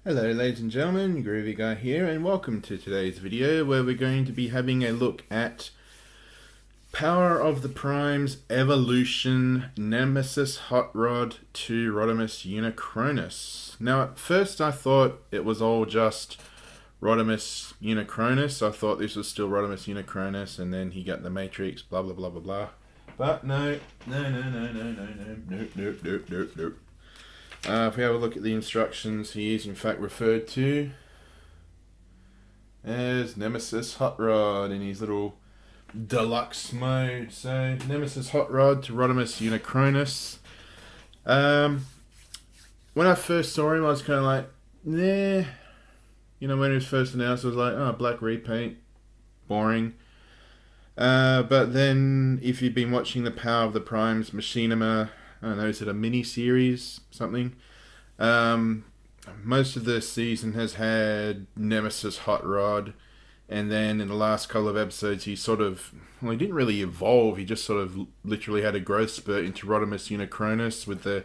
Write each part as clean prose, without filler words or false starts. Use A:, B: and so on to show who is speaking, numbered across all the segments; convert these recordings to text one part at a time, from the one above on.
A: Hello ladies and gentlemen, Groovy Guy here, and welcome to today's video where we're going to be having a look at Power of the Primes Evolution Nemesis Hot Rod to Rodimus Unicronus. Now at first I thought it was all just Rodimus Unicronus. I thought this was still Rodimus Unicronus and then he got the Matrix, blah blah blah blah blah. But no. If we have a look at the instructions, he is in fact referred to as Nemesis Hot Rod in his little deluxe mode. So, Nemesis Hot Rod to Rodimus Unicronus. When I first saw him, I was kind of like, nah. You know, when he was first announced, I was like, oh, black repaint, boring. But then, if you've been watching the Power of the Primes Machinima, I don't know, is it a mini-series, something? Most of the season has had Nemesis Hot Rod, and then in the last couple of episodes he sort of, well, he didn't really evolve, he just sort of literally had a growth spurt into Rodimus Unicronus with the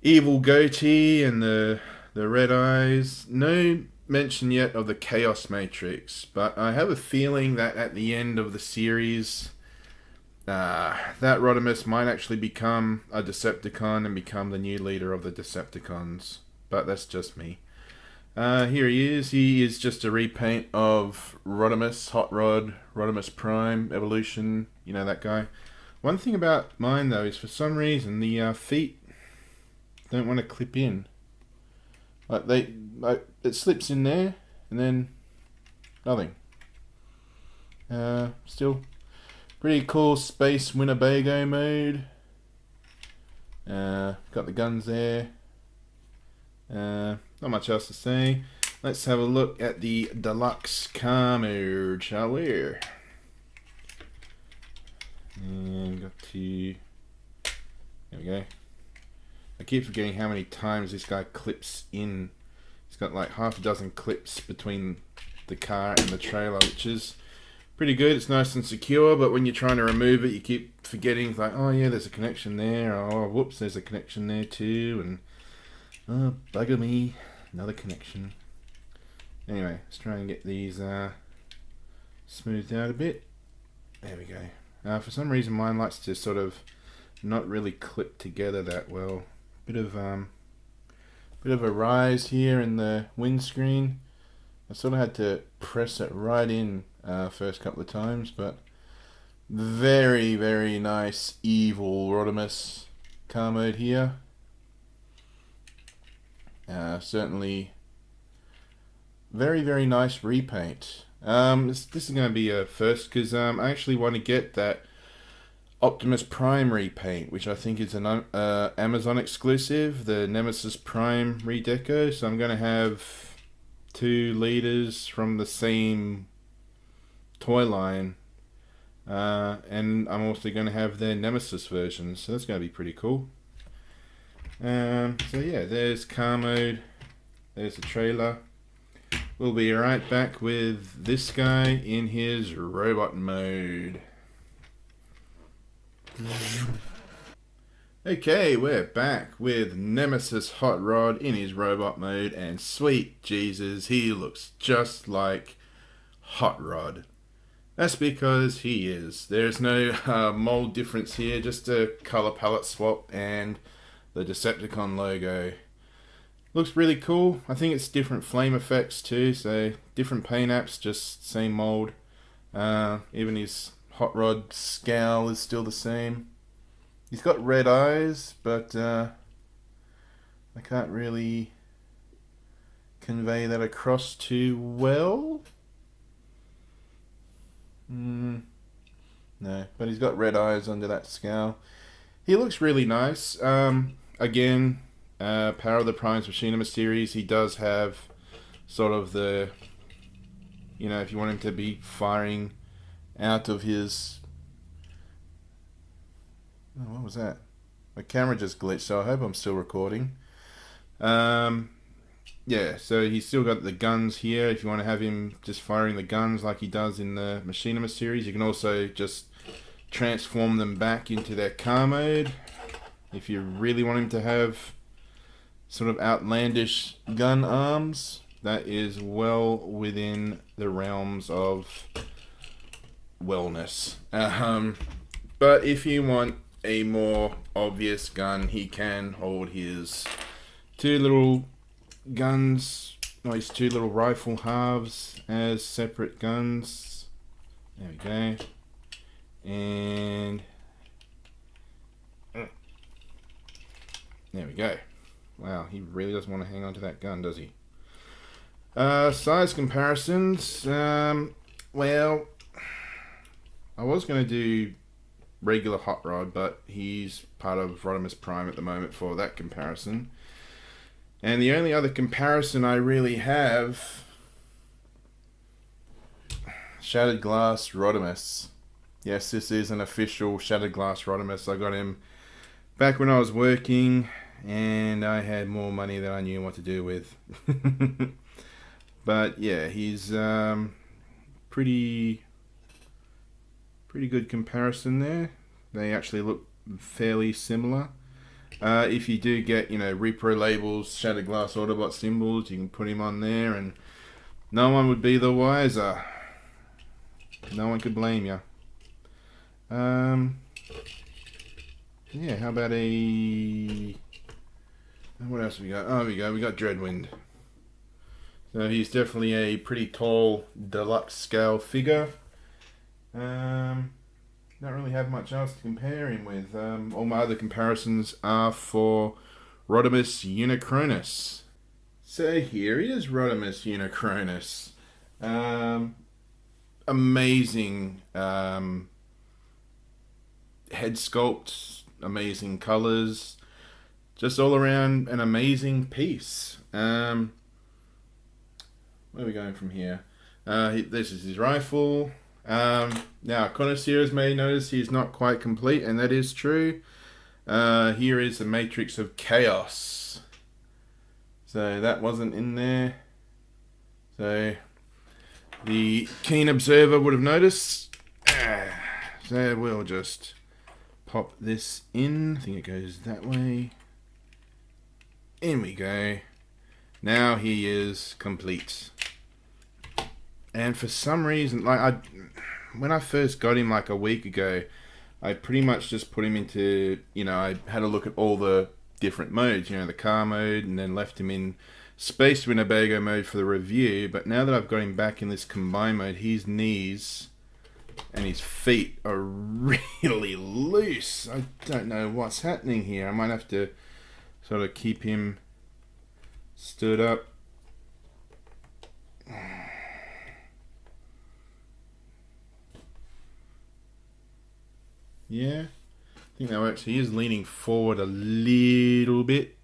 A: evil goatee and the red eyes. No mention yet of the Chaos Matrix, but I have a feeling that at the end of the series, that Rodimus might actually become a Decepticon and become the new leader of the Decepticons. But that's just me. Here he is. He is just a repaint of Rodimus, Hot Rod, Rodimus Prime, Evolution, you know, that guy. One thing about mine, though, is for some reason the feet don't want to clip in. It slips in there, and then nothing. Still pretty cool space Winnebago mode. Got the guns there. Not much else to say. Let's have a look at the Deluxe Carnage, shall we? And got to... There we go. I keep forgetting how many times this guy clips in. He's got like half a dozen clips between the car and the trailer, which is pretty good. It's nice and secure, but when you're trying to remove it, you keep forgetting, like, oh yeah, there's a connection there. Oh, whoops, there's a connection there too. And oh, bugger me, another connection. Anyway, let's try and get these smoothed out a bit. There we go. For some reason, mine likes to sort of not really clip together that well. Bit of a rise here in the windscreen. I sort of had to press it right in first couple of times, but very, very nice evil Rodimus car mode here. Certainly very, very nice repaint. This is going to be a first because I actually want to get that Optimus Prime repaint, which I think is an Amazon exclusive, the Nemesis Prime redeco. So I'm going to have two leaders from the same toy line, and I'm also going to have their Nemesis version, so that's going to be pretty cool. So yeah, there's car mode, there's the trailer. We'll be right back with this guy in his robot mode. Okay, we're back with Nemesis Hot Rod in his robot mode, and sweet Jesus, he looks just like Hot Rod. That's because he is. There's no mold difference here, just a color palette swap and the Decepticon logo. Looks really cool. I think it's different flame effects too, so different paint apps, just same mold. Even his Hot Rod scowl is still the same. He's got red eyes, but I can't really convey that across too well. No, but he's got red eyes under that scowl. He looks really nice. Again, Power of the Primes Machinima series, he does have sort of the, you know, if you want him to be firing out of his... Oh, what was that? My camera just glitched, so I hope I'm still recording. Yeah, so he's still got the guns here. If you want to have him just firing the guns like he does in the Machinima series, you can also just transform them back into their car mode. If you really want him to have sort of outlandish gun arms, that is well within the realms of wellness. But if you want a more obvious gun, he can hold his two little guns, or his two little rifle halves as separate guns. There we go. And there we go. Wow, he really doesn't want to hang on to that gun, does he? Size comparisons. Well, I was going to do regular Hot Rod, but he's part of Rodimus Prime at the moment for that comparison. And the only other comparison I really have, Shattered Glass Rodimus. Yes, this is an official Shattered Glass Rodimus. I got him back when I was working and I had more money than I knew what to do with. But yeah, he's pretty good comparison there. They actually look fairly similar. If you do get, repro labels, Shattered Glass Autobot symbols, you can put him on there and no one would be the wiser. No one could blame you. Yeah, how about what else we got? Oh, we got Dreadwind. So he's definitely a pretty tall deluxe scale figure. Don't really have much else to compare him with. All my other comparisons are for Rodimus Unicronus. So here is Rodimus Unicronus. Amazing head sculpt, amazing colors, just all around an amazing piece. Where are we going from here? This is his rifle. Now, connoisseurs may notice he's not quite complete, and that is true. Here is the Matrix of Chaos. So that wasn't in there. So the keen observer would have noticed. So we'll just pop this in. I think it goes that way. In we go. Now he is complete. And for some reason, when I first got him like a week ago, I pretty much just put him into, I had a look at all the different modes, the car mode, and then left him in Space Winnebago mode for the review. But now that I've got him back in this combine mode, his knees and his feet are really loose. I don't know what's happening here. I might have to sort of keep him stood up. Yeah, I think that works. He is leaning forward a little bit.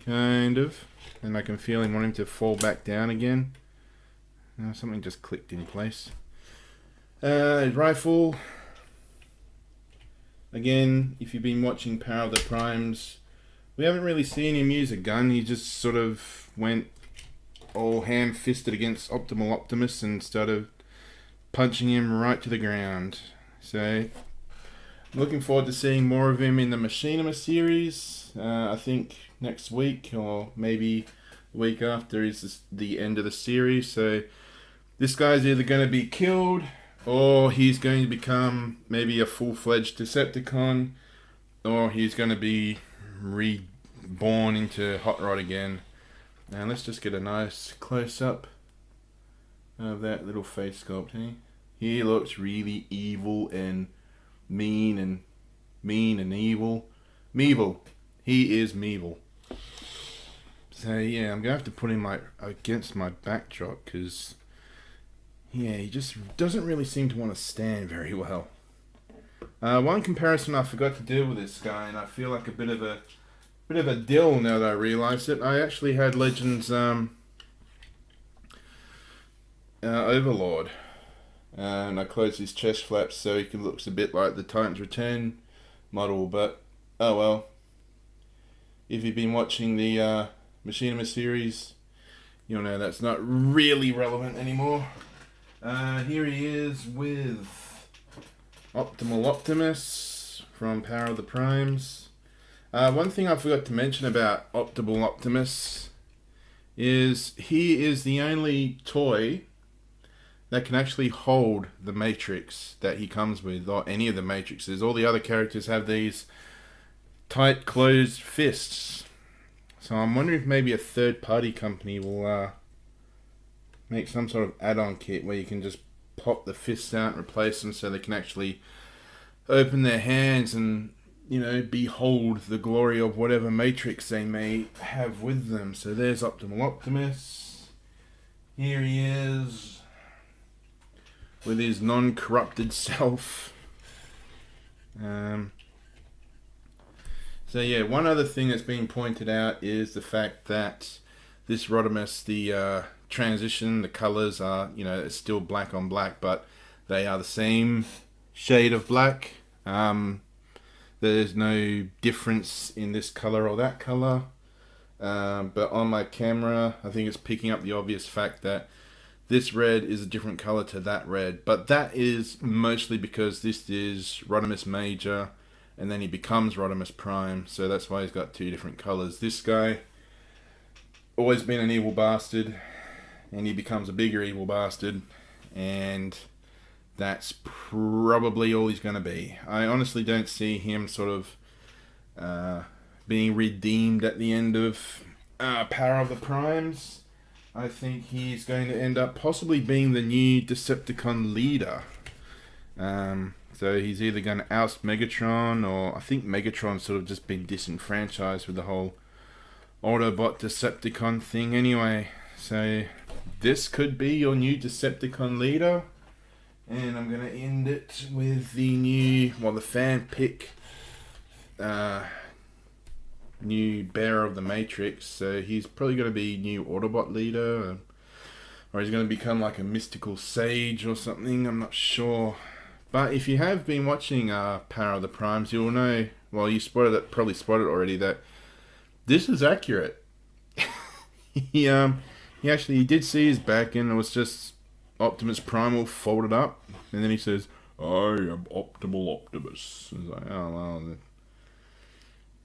A: Kind of. And I can feel him wanting to fall back down again. Something just clicked in place. His rifle. Again, if you've been watching Power of the Primes, we haven't really seen him use a gun. He just sort of went all ham-fisted against Optimus and started punching him right to the ground. So, I'm looking forward to seeing more of him in the Machinima series. I think next week or maybe the week after is the end of the series. So, this guy's either going to be killed or he's going to become maybe a full-fledged Decepticon, or he's going to be reborn into Hot Rod again. And let's just get a nice close-up of that little face sculpt, hey? He looks really evil and mean and evil. Meevil. He is Meevil. So yeah, I'm going to have to put him against my backdrop because he just doesn't really seem to want to stand very well. One comparison I forgot to do with this guy, and I feel like a bit of a dill now that I realise it. I actually had Legends Overlord. And I closed his chest flaps so he looks a bit like the Titans Return model, but oh well. If you've been watching the Machinima series, you'll know that's not really relevant anymore. Here he is with Optimus from Power of the Primes. One thing I forgot to mention about Optimal Optimus is he is the only toy that can actually hold the Matrix that he comes with, or any of the Matrixes. All the other characters have these tight closed fists. So I'm wondering if maybe a third-party company will make some sort of add-on kit where you can just pop the fists out and replace them so they can actually open their hands and, you know, behold the glory of whatever Matrix they may have with them. So there's Optimal Optimus. Here he is with his non-corrupted self. So yeah, one other thing that's being pointed out is the fact that this Rodimus, the transition, the colors are, you know, it's still black on black, but they are the same shade of black. There's no difference in this color or that color. But on my camera, I think it's picking up the obvious fact that this red is a different color to that red. But that is mostly because this is Rodimus Major, and then he becomes Rodimus Prime, so that's why he's got two different colors. This guy, always been an evil bastard, and he becomes a bigger evil bastard, and that's probably all he's going to be. I honestly don't see him sort of being redeemed at the end of Power of the Primes. I think he's going to end up possibly being the new Decepticon leader. So he's either going to oust Megatron, or I think Megatron's sort of just been disenfranchised with the whole Autobot Decepticon thing anyway. So this could be your new Decepticon leader. And I'm going to end it with the new, well, the fan pick new bearer of the Matrix. So he's probably going to be new Autobot leader, or he's going to become like a mystical sage or something. I'm not sure. But if you have been watching Power of the Primes, you'll know, well, you probably spotted already, that this is accurate. he actually did see his back, and it was just Optimus Primal folded up, and then he says, "I am Optimal Optimus." It's like, oh well,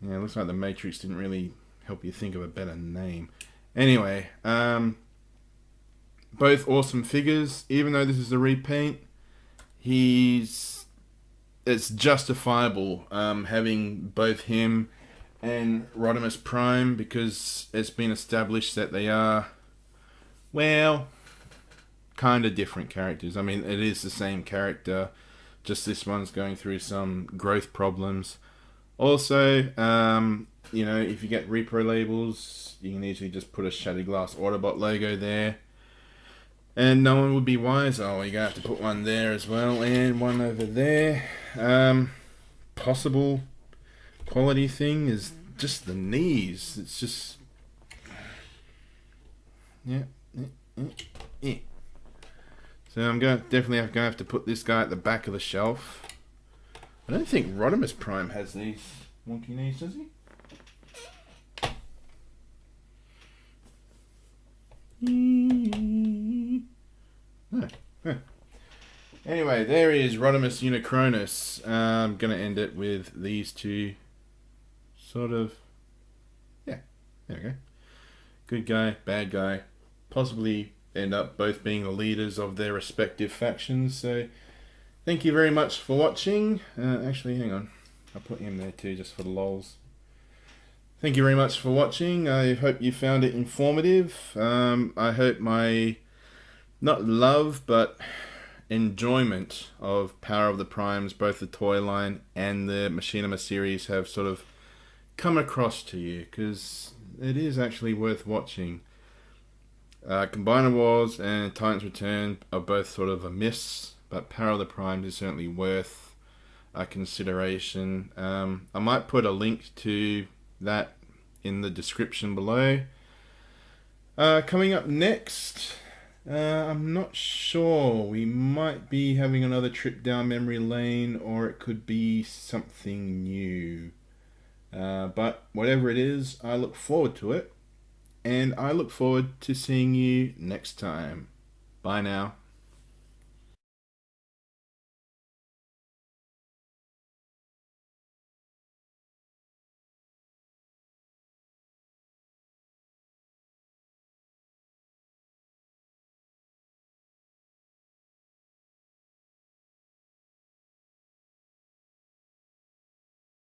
A: yeah, it looks like the Matrix didn't really help you think of a better name. Anyway, both awesome figures. Even though this is a repaint, it's justifiable having both him and Rodimus Prime, because it's been established that they are, well, kind of different characters. I mean, it is the same character, just this one's going through some growth problems. Also, you know, if you get repro labels, you can easily just put a Shattered Glass Autobot logo there, and no one would be wiser. Oh, you're going to have to put one there as well, and one over there. Possible quality thing is just the knees. It's just, yeah. So I'm definitely going to have to put this guy at the back of the shelf. I don't think Rodimus Prime has these wonky knees, does he? No. Huh. Anyway, there is Rodimus Unicronus. I'm going to end it with these two sort of, yeah, there we go. Good guy, bad guy. Possibly end up both being the leaders of their respective factions. So thank you very much for watching. Actually, hang on. I'll put him there too, just for the lols. Thank you very much for watching. I hope you found it informative. I hope my, not love, but enjoyment of Power of the Primes, both the toy line and the Machinima series, have sort of come across to you, because it is actually worth watching. Combiner Wars and Titans Return are both sort of a miss, but Power of the Primes is certainly worth a consideration. I might put a link to that in the description below. Coming up next, I'm not sure. We might be having another trip down memory lane, or it could be something new. But whatever it is, I look forward to it. And I look forward to seeing you next time. Bye now.